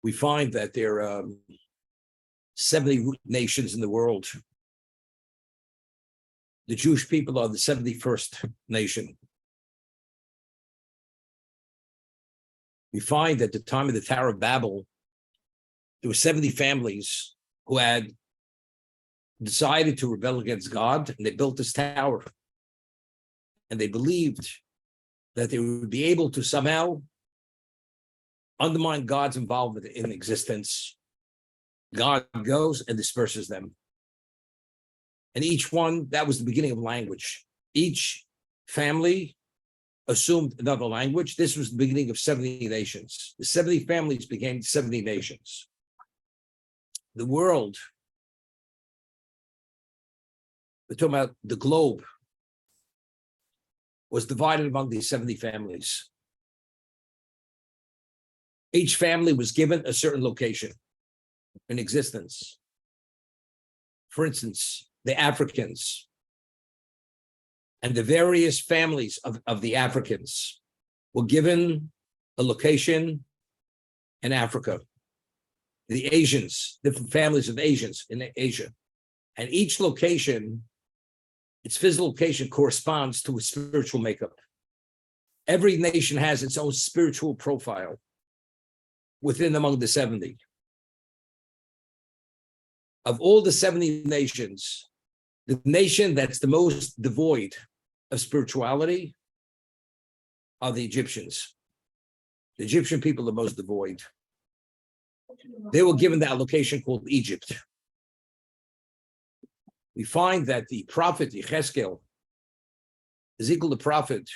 We find that there are 70 nations in the world. The Jewish people are the 71st nation. We find at the time of the Tower of Babel, there were 70 families who had decided to rebel against God, and they built this tower. And they believed that they would be able to somehow undermine God's involvement in existence. God goes and disperses them. And each one, that was the beginning of language. Each family assumed another language. This was the beginning of 70 nations. The 70 families became 70 nations. The world, we're talking about the globe, was divided among these 70 families. Each family was given a certain location in existence. For instance, the Africans and the various families of the Africans were given a location in Africa. The Asians, different families of Asians in Asia. And each location, its physical location corresponds to a spiritual makeup. Every nation has its own spiritual profile within among the 70. Of all the 70 nations, the nation that's the most devoid of spirituality are the Egyptians. The Egyptian people are the most devoid. They were given that location called Egypt. We find that the prophet Ezekiel the prophet,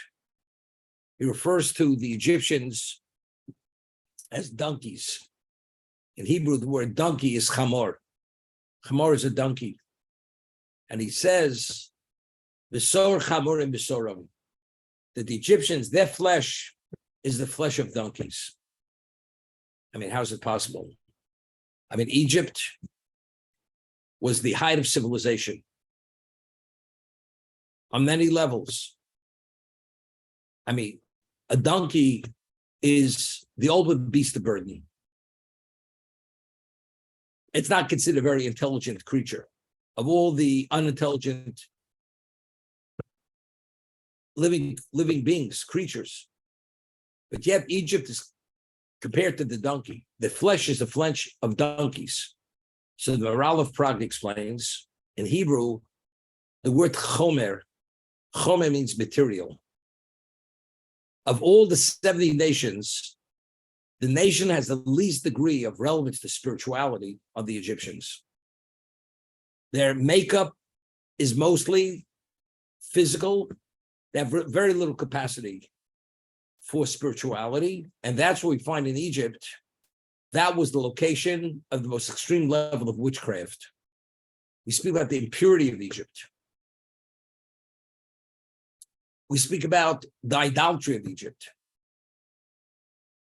he refers to the Egyptians as donkeys. In Hebrew, the word donkey is chamor. Chamor is a donkey. And he says, Besor chamor and besoram, that the Egyptians, their flesh is the flesh of donkeys. I mean, how is it possible? I mean, Egypt was the height of civilization on many levels. I mean, a donkey is the ultimate beast of burden. It's not considered a very intelligent creature. Of all the unintelligent living beings, creatures, but yet Egypt is compared to the donkey. The flesh is the flesh of donkeys. So the Maral of Prague explains, in Hebrew, the word chomer means material. Of all the 70 nations, the nation has the least degree of relevance to spirituality of the Egyptians. Their makeup is mostly physical. They have very little capacity for spirituality. And that's what we find in Egypt. That was the location of the most extreme level of witchcraft. We speak about the impurity of Egypt. We speak about the idolatry of Egypt.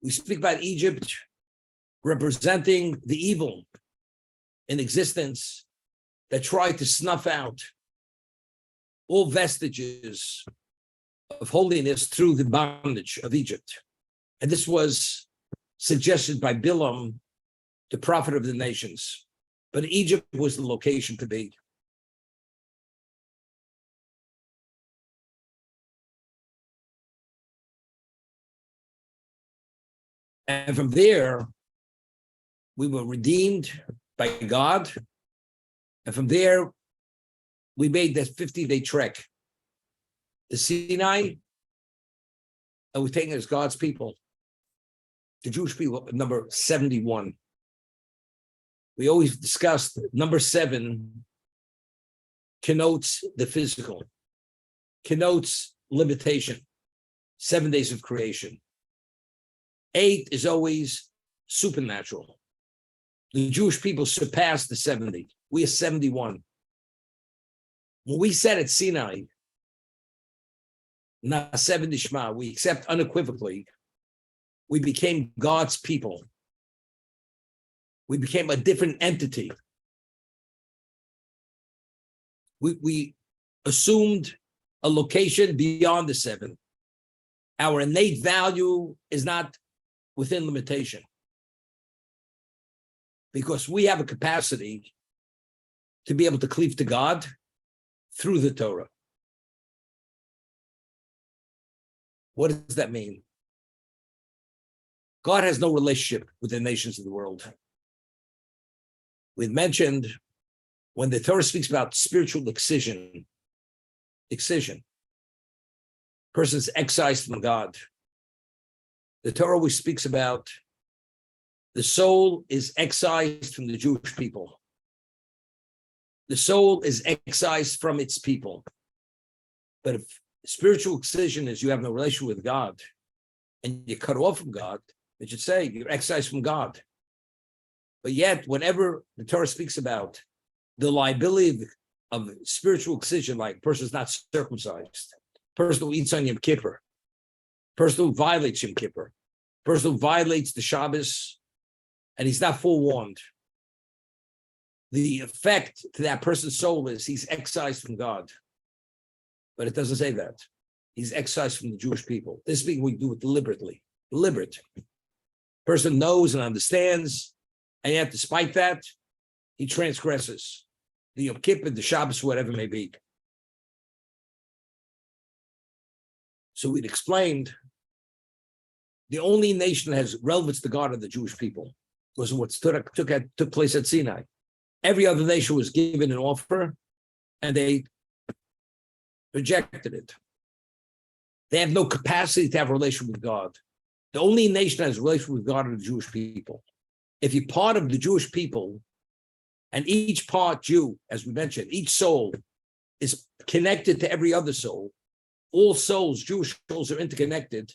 We speak about Egypt representing the evil in existence that tried to snuff out all vestiges of holiness through the bondage of Egypt. And this was suggested by Bilam, the prophet of the nations. But Egypt was the location to be. And from there, we were redeemed by God. And from there, we made that 50-day trek to Sinai, and we're taken as God's people. The Jewish people, number 71. We always discussed number 7 connotes the physical, connotes limitation, 7 days of creation. 8 is always supernatural. The Jewish people surpassed the 70. We are 71. When we said at Sinai, Na'aseh v'nishma, we accept unequivocally, we became God's people. We became a different entity. We assumed a location beyond the seven. Our innate value is not within limitation, because we have a capacity to be able to cleave to God through the Torah. What does that mean? God has no relationship with the nations of the world. We've mentioned when the Torah speaks about spiritual excision, person's excised from God. The Torah always speaks about the soul is excised from the Jewish people. The soul is excised from its people. But if spiritual excision is you have no relation with God and you're cut off from God, it should say you're excised from God. But yet, whenever the Torah speaks about the liability of spiritual excision, like a person's not circumcised, person who eats on Yom Kippur, person who violates Yom Kippur, person who violates the Shabbos, and he's not forewarned, the effect to that person's soul is he's excised from God. But it doesn't say that. He's excised from the Jewish people. This being we do it deliberately. Deliberate. Person knows and understands, and yet despite that, he transgresses the Yom Kippur, the Shabbos, whatever it may be. So we'd explained the only nation that has relevance to God are the Jewish people, was what took place at Sinai. Every other nation was given an offer, and they rejected it. They have no capacity to have a relation with God. The only nation that has a relation with God are the Jewish people. If you're part of the Jewish people, and each part Jew, as we mentioned, each soul is connected to every other soul. All souls, Jewish souls, are interconnected.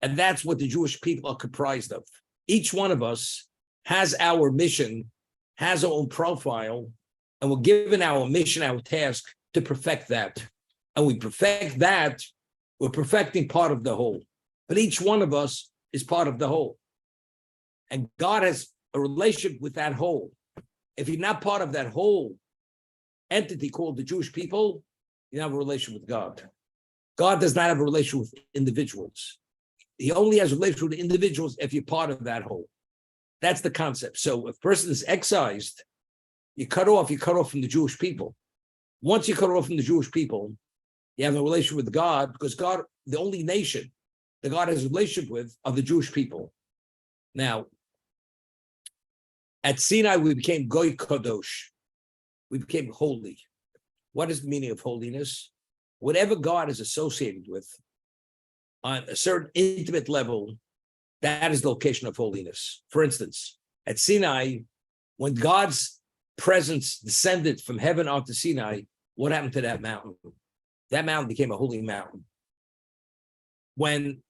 And that's what the Jewish people are comprised of. Each one of us has our mission, has our own profile, and we're given our mission, our task to perfect that. And we perfect that, we're perfecting part of the whole. But each one of us is part of the whole. And God has a relationship with that whole. If you're not part of that whole entity called the Jewish people, you don't have a relation with God. God does not have a relation with individuals. He only has a relation with individuals if you're part of that whole. That's the concept. So if a person is excised, you're cut off from the Jewish people. Once you're cut off from the Jewish people, you have a relation with God, because God, the only nation that God has a relationship with are the Jewish people. Now, at Sinai, we became Goy Kadosh. We became holy. What is the meaning of holiness? Whatever God is associated with on a certain intimate level, that is the location of holiness. For instance, at Sinai, when God's presence descended from heaven onto Sinai, what happened to that mountain? That mountain became a holy mountain. When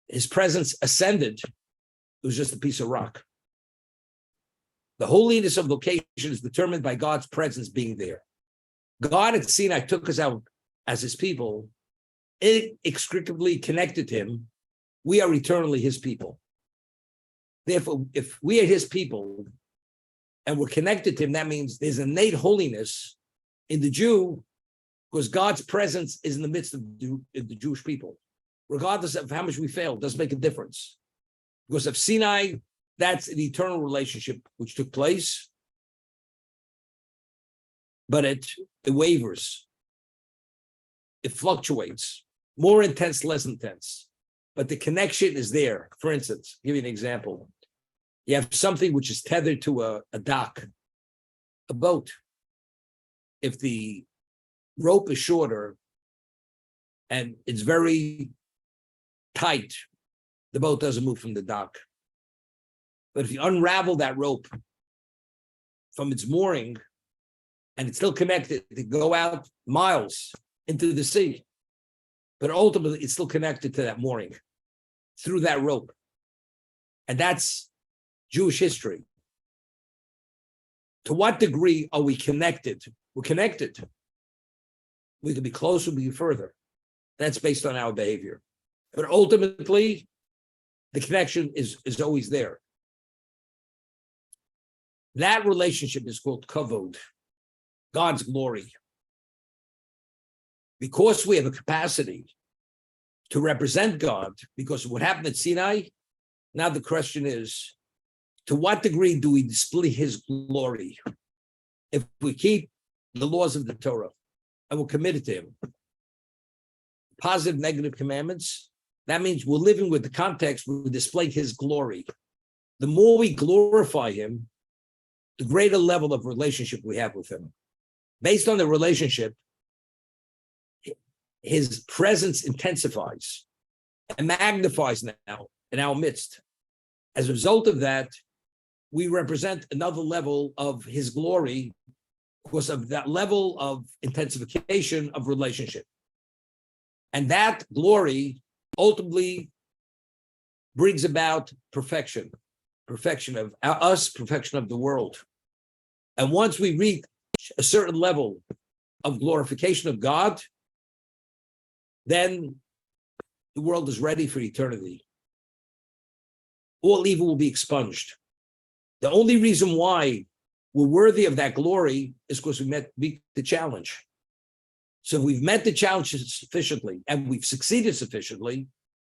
his presence ascended, it was just a piece of rock. The holiness of location is determined by God's presence being there. God at Sinai took us out as his people, inextricably connected to him. We are eternally his people. Therefore, if we are his people and we're connected to him, that means there's innate holiness in the Jew, because God's presence is in the midst of the Jewish people. Regardless of how much we fail, it doesn't make a difference. Because of Sinai, that's an eternal relationship which took place, but it wavers. It fluctuates. More intense, less intense. But the connection is there. For instance, I'll give you an example. You have something which is tethered to a dock, a boat. If the rope is shorter and it's very tight, the boat doesn't move from the dock. But if you unravel that rope from its mooring and it's still connected, to go out miles into the sea, but ultimately it's still connected to that mooring through that rope. And that's Jewish history. To what degree are we connected? We're connected. We can be closer, we can be further. That's based on our behavior. But ultimately, the connection is always there. That relationship is called kavod. God's glory. Because we have a capacity to represent God, because of what happened at Sinai, now the question is, to what degree do we display his glory if we keep the laws of the Torah and we're committed to him? Positive, negative commandments, that means we're living with the context where we display his glory. The more we glorify him, the greater level of relationship we have with him. Based on the relationship, his presence intensifies and magnifies now in our midst. As a result of that, we represent another level of his glory because of that level of intensification of relationship. And that glory ultimately brings about perfection of us, perfection of the world. And once we reach a certain level of glorification of God, then the world is ready for eternity. All evil will be expunged. The only reason why we're worthy of that glory is because we met the challenge. So if we've met the challenge sufficiently and we've succeeded sufficiently,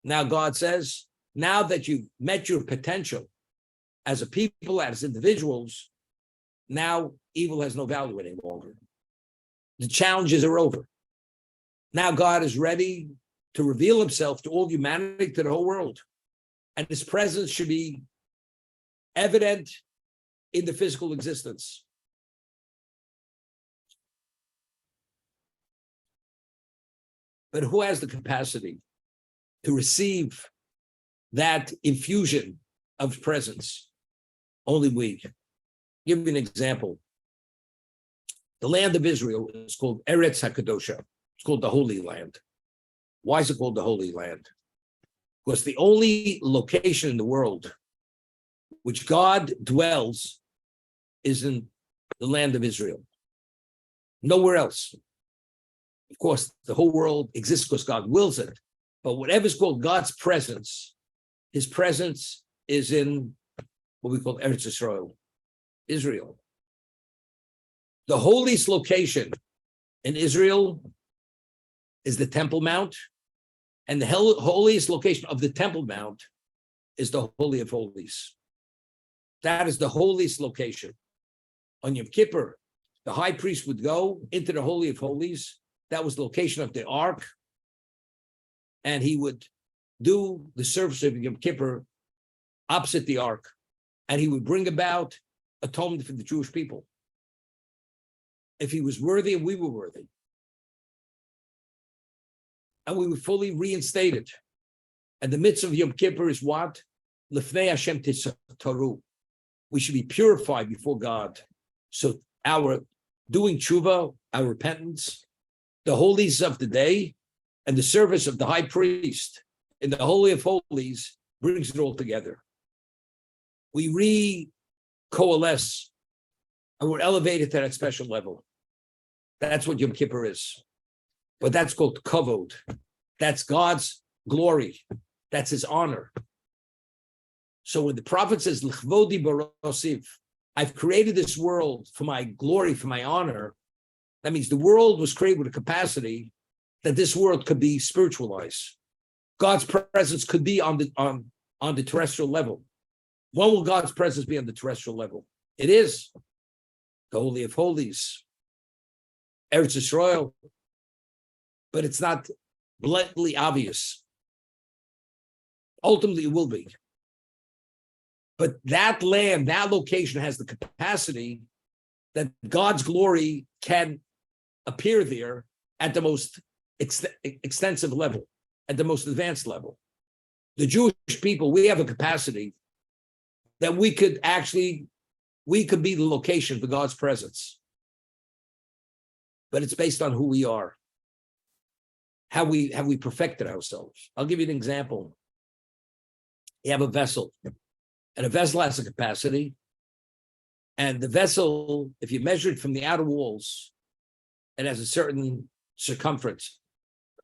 now God says, now that you've met your potential as a people, as individuals, now evil has no value any longer. The challenges are over. Now God is ready to reveal himself to all humanity, to the whole world. And his presence should be evident in the physical existence. But who has the capacity to receive that infusion of presence? Only we. I'll give you an example. The land of Israel is called Eretz HaKadosha. It's called the Holy Land. Why is it called the Holy Land? Because the only location in the world which God dwells is in the land of Israel. Nowhere else. Of course, the whole world exists because God wills it. But whatever's called God's presence, his presence is in what we call Eretz Yisrael, Israel. The holiest location in Israel is the Temple Mount, and the holiest location of the Temple Mount is the Holy of Holies. That is the holiest location. On Yom Kippur, the high priest would go into the Holy of Holies. That was the location of the Ark, and he would do the service of Yom Kippur opposite the Ark, and he would bring about atonement for the Jewish people. If he was worthy and we were worthy. And we were fully reinstated. And the mitzvah of Yom Kippur is what? Lifnei Hashem Tisaru. We should be purified before God. So our doing tshuva, our repentance, the holies of the day, and the service of the high priest in the Holy of Holies brings it all together. We coalesce and we're elevated to that special level. That's what Yom Kippur is. But that's called kavod. That's God's glory. That's his honor. So when the prophet says, L'chvodi barosiv, I've created this world for my glory, for my honor, that means the world was created with a capacity that this world could be spiritualized. God's presence could be on the terrestrial level. When will God's presence be on the terrestrial level? It is the Holy of Holies, Eretz Yisrael, but it's not blatantly obvious. Ultimately, it will be. But that land, that location has the capacity that God's glory can appear there at the most extensive level, at the most advanced level. The Jewish people, we have a capacity that we could be the location for God's presence. But it's based on who we are. Have we perfected ourselves? I'll give you an example. You have a vessel, and a vessel has a capacity, and the vessel, if you measure it from the outer walls, it has a certain circumference,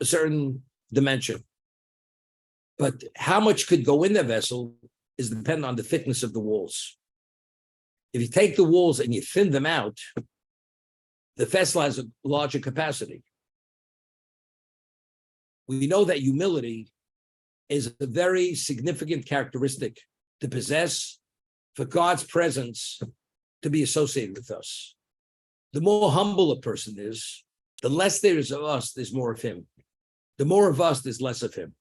a certain dimension. But how much could go in the vessel is dependent on the thickness of the walls. If you take the walls and you thin them out, the vessel has a larger capacity. We know that humility is a very significant characteristic to possess for God's presence to be associated with us. The more humble a person is, the less there is of us, there's more of him. The more of us, there's less of him.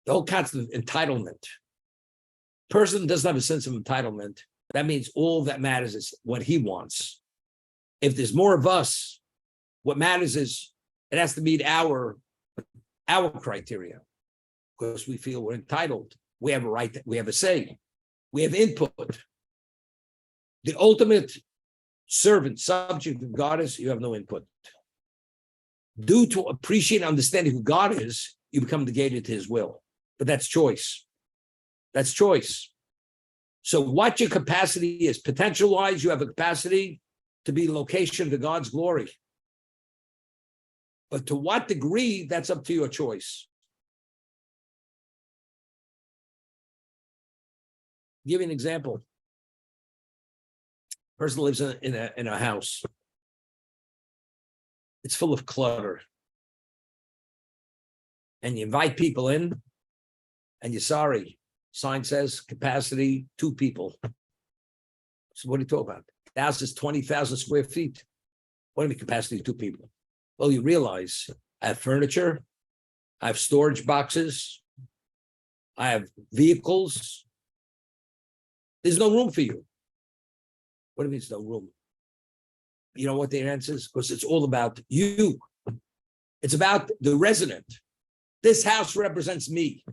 The whole concept of entitlement. Person doesn't have a sense of entitlement. That means all that matters is what he wants. If there's more of us, what matters is it has to meet our criteria, because we feel we're entitled. We have a right, we have a say, we have input. The ultimate servant, subject of God is, you have no input. Due to appreciate and understanding who God is, you become negated to his will. But that's choice. That's choice. So what your capacity is, potential-wise, you have a capacity to be location to God's glory. But to what degree, that's up to your choice. I'll give you an example. Person lives in a house. It's full of clutter. And you invite people in, and you're sorry. Sign says capacity 2 people. So what are you talking about? The house is 20,000 square feet. What do you mean capacity 2 people? Well, you realize I have furniture, I have storage boxes, I have vehicles. There's no room for you. What do you mean there's no room? You know what the answer is? Because it's all about you. It's about the resident. This house represents me.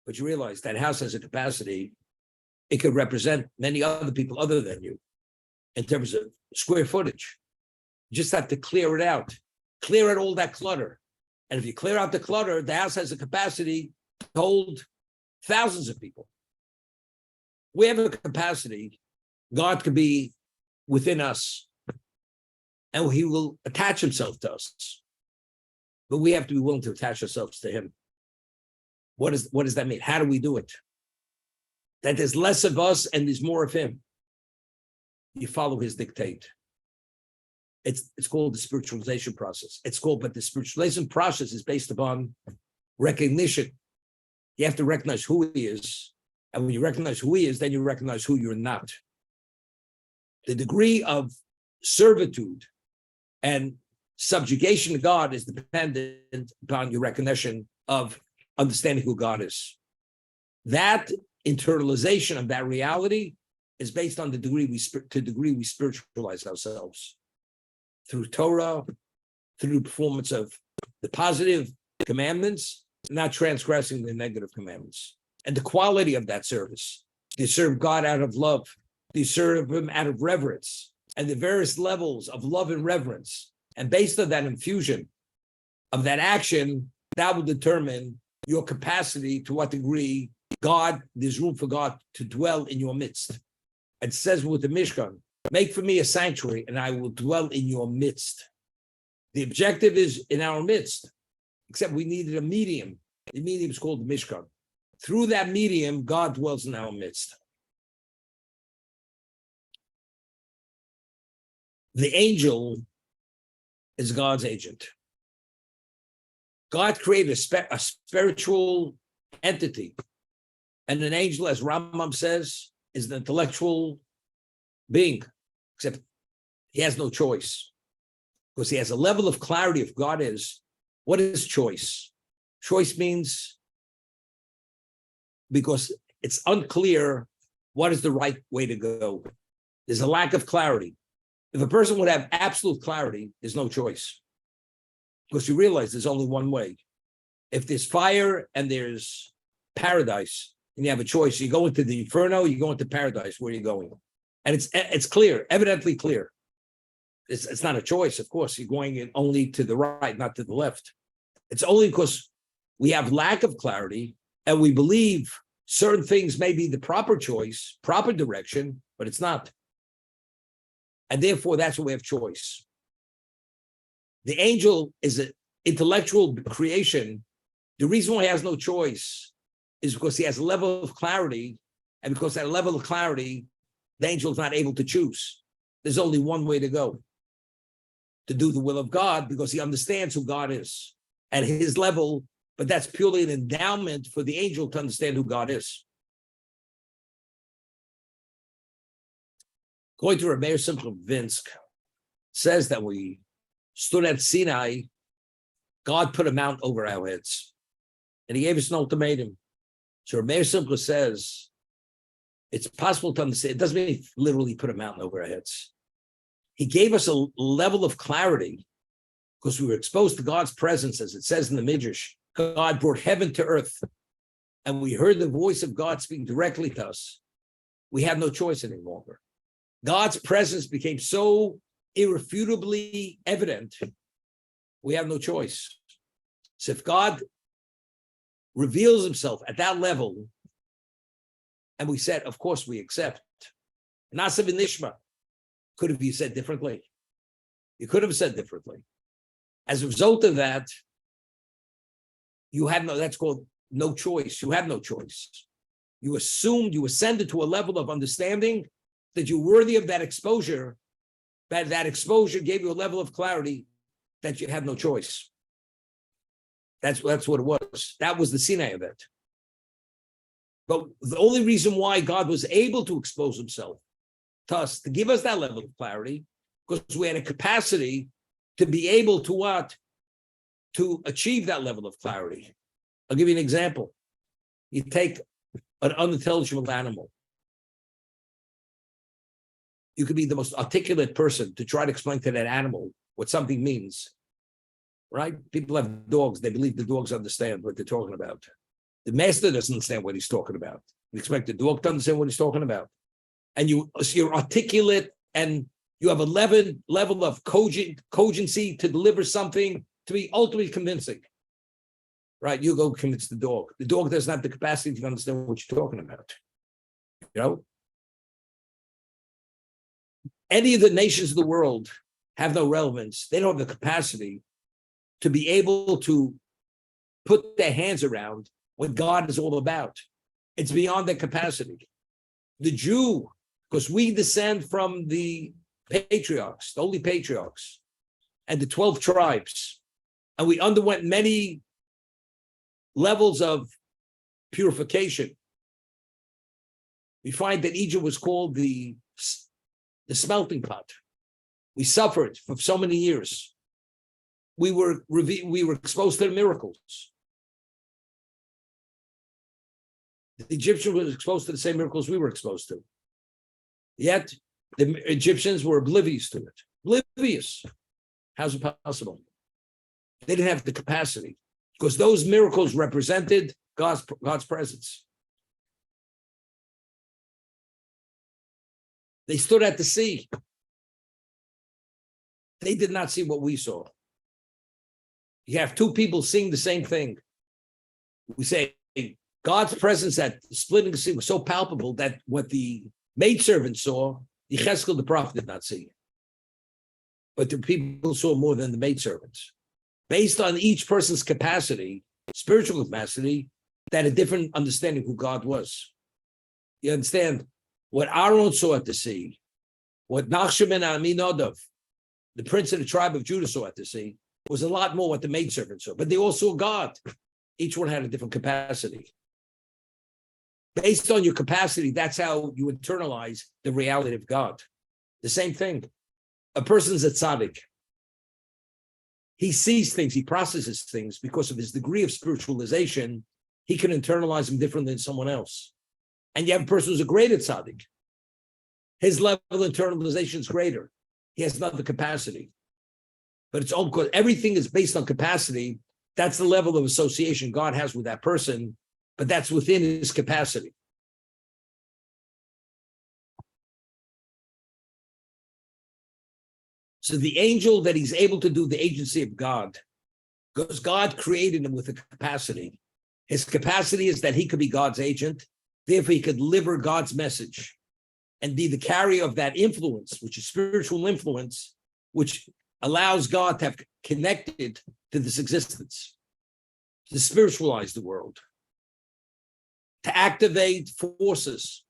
But you realize that house has a capacity. It could represent many other people other than you in terms of square footage. You just have to clear it out. Clear out all that clutter. And if you clear out the clutter, the house has a capacity to hold thousands of people. We have a capacity. God could be within us, and he will attach himself to us. But we have to be willing to attach ourselves to him. What does that mean? How do we do it? That there's less of us and there's more of him. You follow his dictate. It's called the spiritualization process. But the spiritualization process is based upon recognition. You have to recognize who he is. And when you recognize who he is, then you recognize who you're not. The degree of servitude and subjugation to God is dependent upon your recognition of understanding who God is. That internalization of that reality is based on the degree we spiritualize ourselves through Torah, through performance of the positive commandments, not transgressing the negative commandments, and the quality of that service. Do you serve God out of love? Do you serve him out of reverence? And the various levels of love and reverence. And based on that infusion of that action, that will determine your capacity, to what degree there's room for God to dwell in your midst. It says with the Mishkan, make for me a sanctuary and I will dwell in your midst. The objective is in our midst, except we needed a medium. The medium is called the Mishkan. Through that medium, God dwells in our midst. The angel is God's agent. God created a spiritual entity. And an angel, as Rambam says, is an intellectual being, except he has no choice. Because he has a level of clarity of God is. What is choice? Choice means because it's unclear what is the right way to go. There's a lack of clarity. If a person would have absolute clarity, there's no choice. Because you realize there's only one way. If there's fire and there's paradise, and you have a choice, you go into the inferno, you go into paradise, where are you going? And it's clear, evidently clear. It's not a choice, of course. You're going in only to the right, not to the left. It's only because we have lack of clarity, and we believe certain things may be the proper choice, proper direction, but it's not. And therefore, that's why we have choice. The angel is an intellectual creation. The reason why he has no choice is because he has a level of clarity, and because that level of clarity, the angel is not able to choose. There's only one way to go, to do the will of God, because he understands who God is at his level, but that's purely an endowment for the angel to understand who God is. Going to Rameir Simcha Vinsk says that we stood at Sinai, God put a mount over our heads, and he gave us an ultimatum. So Rameir Simcha says, it's possible to understand, it doesn't mean he literally put a mountain over our heads. He gave us a level of clarity because we were exposed to God's presence, as it says in the Midrash. God brought heaven to earth, and we heard the voice of God speaking directly to us. We had no choice any longer. God's presence became so irrefutably evident, we have no choice. So if God reveals himself at that level, and we said, of course we accept. Nasa v'nishma. Could have you said differently? You could have said differently. As a result of that, you had no, that's called no choice. You had no choice. You assumed, you ascended to a level of understanding that you're worthy of that exposure, that exposure gave you a level of clarity that you had no choice. That's what it was. That was the Sinai event. But the only reason why God was able to expose himself to us, to give us that level of clarity, because we had a capacity to be able to what? To achieve that level of clarity. I'll give you an example. You take an unintelligible animal. You could be the most articulate person to try to explain to that animal what something means, right? People have dogs. They believe the dogs understand what they're talking about. The master doesn't understand what he's talking about. You expect the dog to understand what he's talking about. And you're articulate and you have a level of cogency to deliver something to be ultimately convincing, right? You go convince the dog. The dog doesn't have the capacity to understand what you're talking about. You know, any of the nations of the world have no relevance. They don't have the capacity to be able to put their hands around what God is all about. It's beyond their capacity. The Jew, because we descend from the patriarchs, the holy patriarchs, and the 12 tribes, and we underwent many levels of purification. We find that Egypt was called the smelting pot. We suffered for so many years. We were exposed to the miracles. The Egyptians were exposed to the same miracles we were exposed to. Yet the Egyptians were oblivious to it. Oblivious. How's it possible? They didn't have the capacity because those miracles represented God's presence. They stood at the sea. They did not see what we saw. You have two people seeing the same thing. We say God's presence at splitting the sea was so palpable that what the maidservant saw, Yechezkel the prophet did not see. But the people saw more than the maidservants. Based on each person's capacity, spiritual capacity, they had a different understanding of who God was. You understand? What Aaron saw at the sea, what Nachshon ben Aminadav, the prince of the tribe of Judah, saw at the sea, was a lot more what the maidservant saw. But they all saw God. Each one had a different capacity. Based on your capacity, that's how you internalize the reality of God. The same thing. A person's a tzaddik. He sees things, he processes things because of his degree of spiritualization. He can internalize them differently than someone else. And you have a person who's a greater tzaddik. His level of internalization is greater. He has not the capacity. But it's all because everything is based on capacity. That's the level of association God has with that person, but that's within his capacity. So the angel that he's able to do the agency of God, because God created him with a capacity. His capacity is that he could be God's agent. Therefore, he could deliver God's message and be the carrier of that influence, which is spiritual influence, which allows God to have connected to this existence, to spiritualize the world, to activate forces.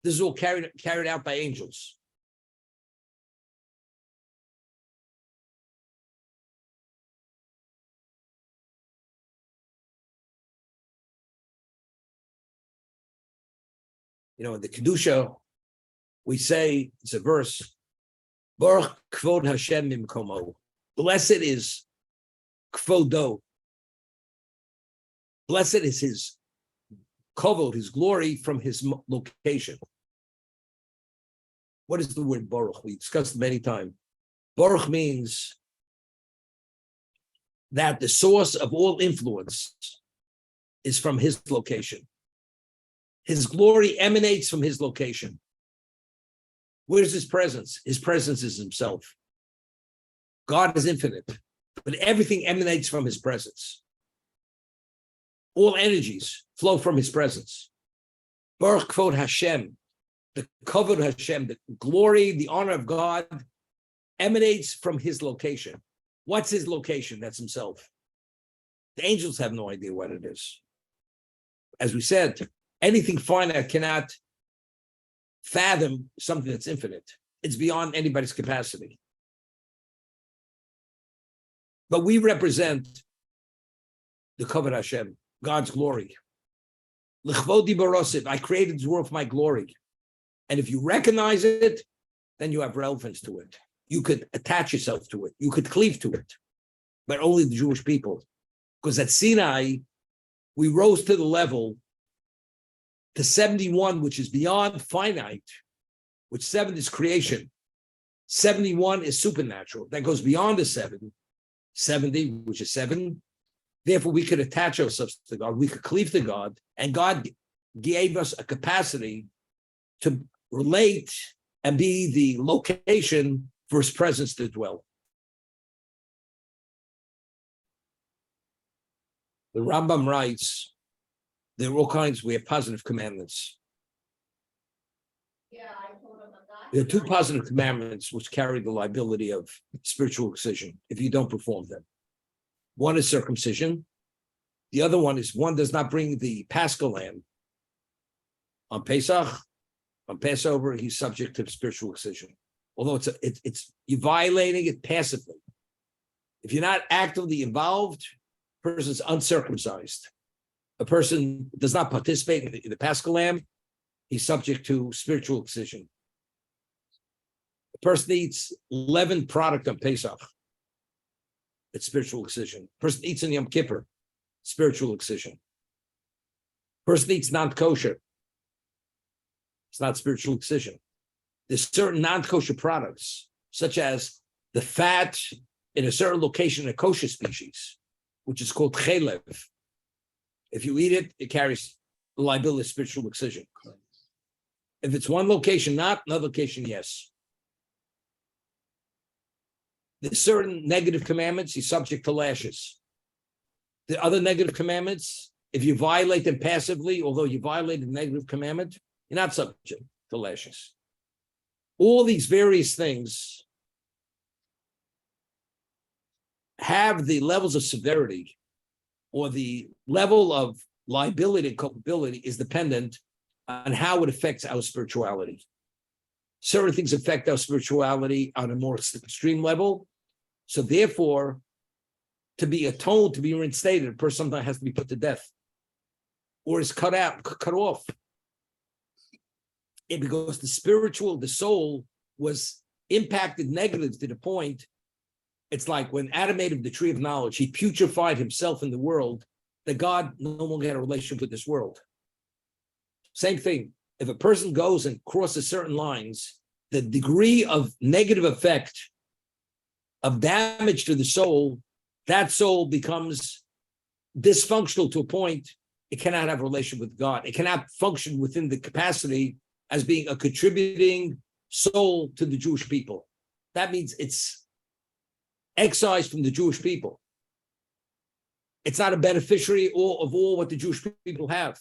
This is all carried out by angels. In the Kedusha, we say, it's a verse, Baruch Kvod Hashem Mimkomo. Blessed is Kvodo. Blessed is his Kovod, his glory from his location. What is the word Baruch? We discussed it many times. Baruch means that the source of all influence is from his location. His glory emanates from his location. Where's his presence? His presence is himself. God is infinite, but everything emanates from his presence. All energies flow from his presence. Baruch Kvod Hashem, the Kavod Hashem, the glory, the honor of God emanates from his location. What's his location? That's himself. The angels have no idea what it is. As we said, anything finite cannot fathom something that's infinite. It's beyond anybody's capacity. But we represent the Kavod Hashem, God's glory. L'chvodi barosid, I created this world for my glory. And if you recognize it, then you have relevance to it. You could attach yourself to it. You could cleave to it. But only the Jewish people. Because at Sinai, we rose to the level to 71, which is beyond finite, which 7 is creation. 71 is supernatural. That goes beyond the 7. 70, which is 7. Therefore, we could attach ourselves to God. We could cleave to God. And God gave us a capacity to relate and be the location for his presence to dwell. The Rambam writes, there are all kinds, we have positive commandments. Yeah, I told him about that. There are 2 positive commandments which carry the liability of spiritual excision if you don't perform them. One is circumcision. The other one is one does not bring the Paschal lamb on Pesach. On Passover, he's subject to spiritual excision. Although it's you're violating it passively. If you're not actively involved, a person's uncircumcised. A person does not participate in the Paschal lamb, he's subject to spiritual excision. A person eats leavened product on Pesach, it's spiritual excision. A person eats in Yom Kippur, spiritual excision. A person eats non-kosher, it's not spiritual excision. There's certain non-kosher products, such as the fat in a certain location in a kosher species, which is called chelev. If you eat it, it carries the liability of spiritual excision. If it's one location, not another location, yes. There's certain negative commandments, you're subject to lashes. The other negative commandments, if you violate them passively, although you violated the negative commandment, you're not subject to lashes. All these various things have the levels of severity or the level of liability and culpability is dependent on how it affects our spirituality. Certain things affect our spirituality on a more extreme level. So therefore, to be atoned, to be reinstated, a person sometimes has to be put to death or is cut off. Because the soul was impacted negatively to the point, it's like when Adam ate of the tree of knowledge, he putrefied himself in the world, that God no longer had a relationship with this world. Same thing. If a person goes and crosses certain lines, the degree of negative effect of damage to the soul, that soul becomes dysfunctional to a point it cannot have a relationship with God. It cannot function within the capacity as being a contributing soul to the Jewish people. That means it's excised from the Jewish people. It's not a beneficiary of all what the Jewish people have,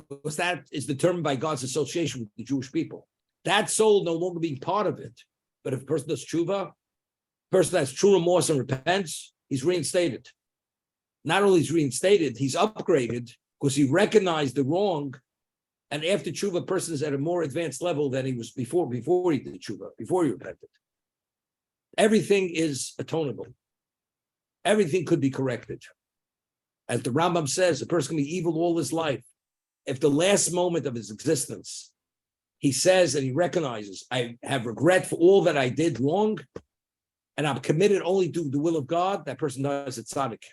because that is determined by God's association with the Jewish people. That soul no longer being part of it. But if a person does tshuva, person has true remorse and repents, he's reinstated. Not only is reinstated, he's upgraded because he recognized the wrong. And after tshuva, a person is at a more advanced level than he was before he did tshuva, before he repented. Everything is atonable. Everything could be corrected. As the Rambam says, a person can be evil all his life. if the last moment of his existence, he says and he recognizes, I have regret for all that I did wrong, and I'm committed only to the will of God, that person dies at tzaddik.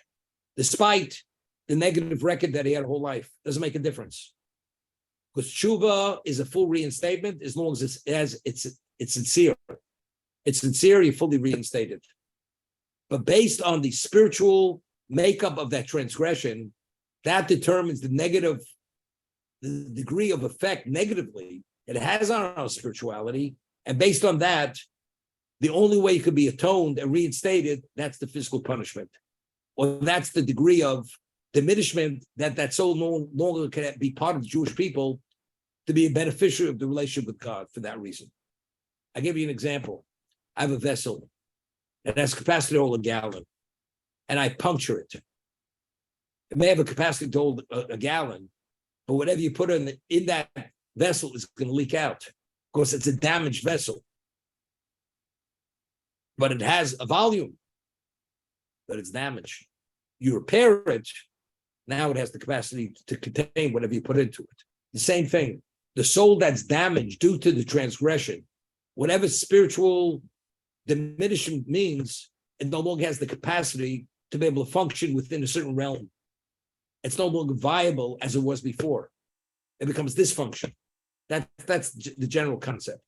Despite the negative record that he had a whole life, doesn't make a difference. Because tshuva is a full reinstatement as long as it's sincere. It's sincere, you're fully reinstated. But based on the spiritual makeup of that transgression, that determines the degree of effect negatively it has on our spirituality. And based on that, the only way it could be atoned and reinstated, that's the physical punishment. Or that's the degree of diminishment that soul no longer can be part of the Jewish people to be a beneficiary of the relationship with God for that reason. I give you an example. I have a vessel that has capacity to hold a gallon, and I puncture it. It may have a capacity to hold a gallon, but whatever you put in that vessel is going to leak out because it's a damaged vessel. But it has a volume, but it's damaged. You repair it, now it has the capacity to contain whatever you put into it. The same thing, the soul that's damaged due to the transgression, whatever spiritual diminishment means, it no longer has the capacity to be able to function within a certain realm. It's no longer viable as it was before. It becomes dysfunction. That's the general concept.